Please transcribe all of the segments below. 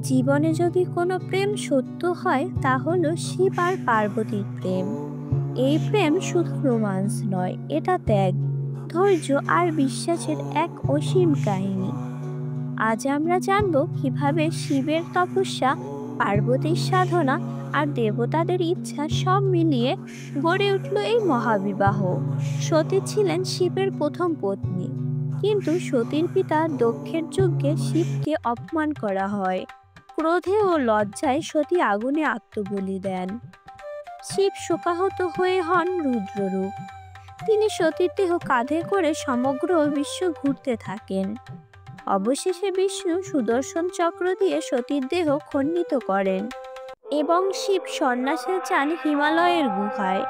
জীবনে যদি কোনো প্রেম সত্য হয় তা হলো শিব আর পার্বতীর প্রেম। এই প্রেম শুধু রোমান্স নয়, এটা ত্যাগ, ধৈর্য আর বিশ্বাসের এক অসীম কাহিনী। আজ আমরা জানব কিভাবে শিবের তপস্যা, পার্বতীর সাধনা আর দেবতাদের ইচ্ছা সব মিলিয়ে গড়ে উঠল এই মহাবিবাহ। সতী ছিলেন শিবের প্রথম পত্নী, কিন্তু সতীর পিতা দক্ষের যজ্ঞে শিবকে অপমান করা হয়। ক্রোধে ও লজ্জায় সতী আগুনে আত্মবলি দেন। শিব শোকাহত হয়ে হন রুদ্ররূপ। তিনি সতীর দেহ কাঁধে করে সমগ্র বিশ্ব ঘুরতে থাকেন। অবশেষে বিষ্ণু সুদর্শন চক্র দিয়ে সতীর দেহ খণ্ডিত করেন এবং শিব সন্ন্যাসে যান হিমালয়ের গুহায়।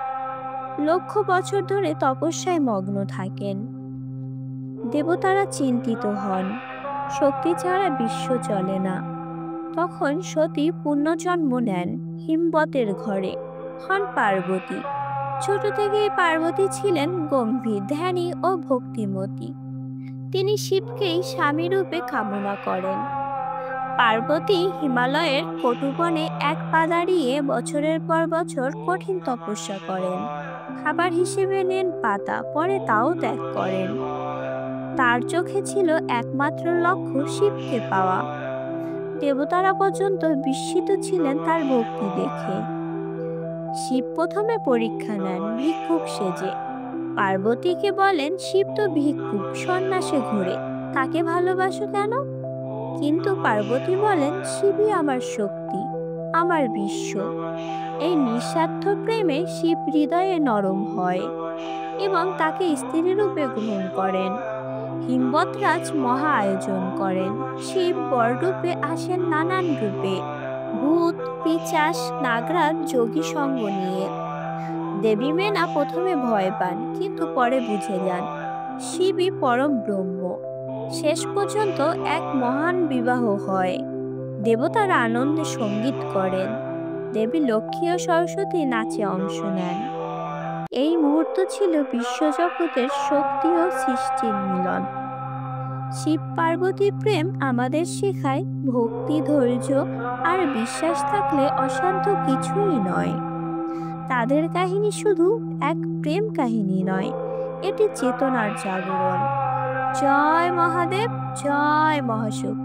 লক্ষ বছর ধরে তপস্যায় মগ্ন থাকেন। দেবতারা চিন্তিত হন, শক্তি ছাড়া বিশ্ব চলে না। তখন সতী পুনর্জন্ম নেন হিমবতের ঘরে, হন পার্বতী। ছোট থেকেই পার্বতী ছিলেন গম্ভীর, ধ্যানী ও ভক্তিমতী। তিনি শিবকেই স্বামী রূপে কামনা করেন। পার্বতী হিমালয়ের কটুবনে এক পা দাঁড়িয়ে বছরের পর বছর কঠিন তপস্যা করেন। খাবার হিসেবে নেন পাতা, পরে তাও ত্যাগ করেন। তার চোখে ছিল একমাত্র লক্ষ্য শিবকে পাওয়া। দেবতারা পর্যন্ত বিস্মিত ছিলেন তার ভক্তি দেখে। শিব প্রথমে পরীক্ষা নেন ভিক্ষুক সেজে। পার্বতীকে বলেন, শিব তো ভিক্ষুক, সন্ন্যাসে ঘুরে, তাকে ভালোবাসো কেন? কিন্তু পার্বতী বলেন, শিবই আমার শক্তি, আমার বিশ্ব। এই নিঃস্বার্থ প্রেমে শিব হৃদয়ে নরম হয় এবং তাকে স্ত্রী রূপে গ্রহণ করেন। হিমবতরাজ মহা আয়োজন করেন। শিব বররূপে আসেন নানান রূপে, ভূত, পিশাচ, নাগরাজ, যোগী সঙ্গ নিয়ে। দেবী মেনা প্রথমে ভয় পান, কিন্তু পরে বুঝে যান শিবই পরম ব্রহ্ম। শেষ পর্যন্ত এক মহান বিবাহ হয়। দেবতারা আনন্দে সঙ্গীত করেন। দেবী লক্ষ্মী ও সরস্বতী নাচে অংশ নেন। এই মুহূর্ত ছিল বিশ্বজগতের শক্তি ও সৃষ্টির মিলন। শিব পার্বতী প্রেম আমাদের শেখায় ভক্তি, ধৈর্য আর বিশ্বাস থাকলে অসাধ্য কিছুই নয়। তাদের কাহিনী শুধু এক প্রেম কাহিনী নয়, এটি চেতনার জাগরণ। জয় মহাদেব, জয় মহাশক্তি।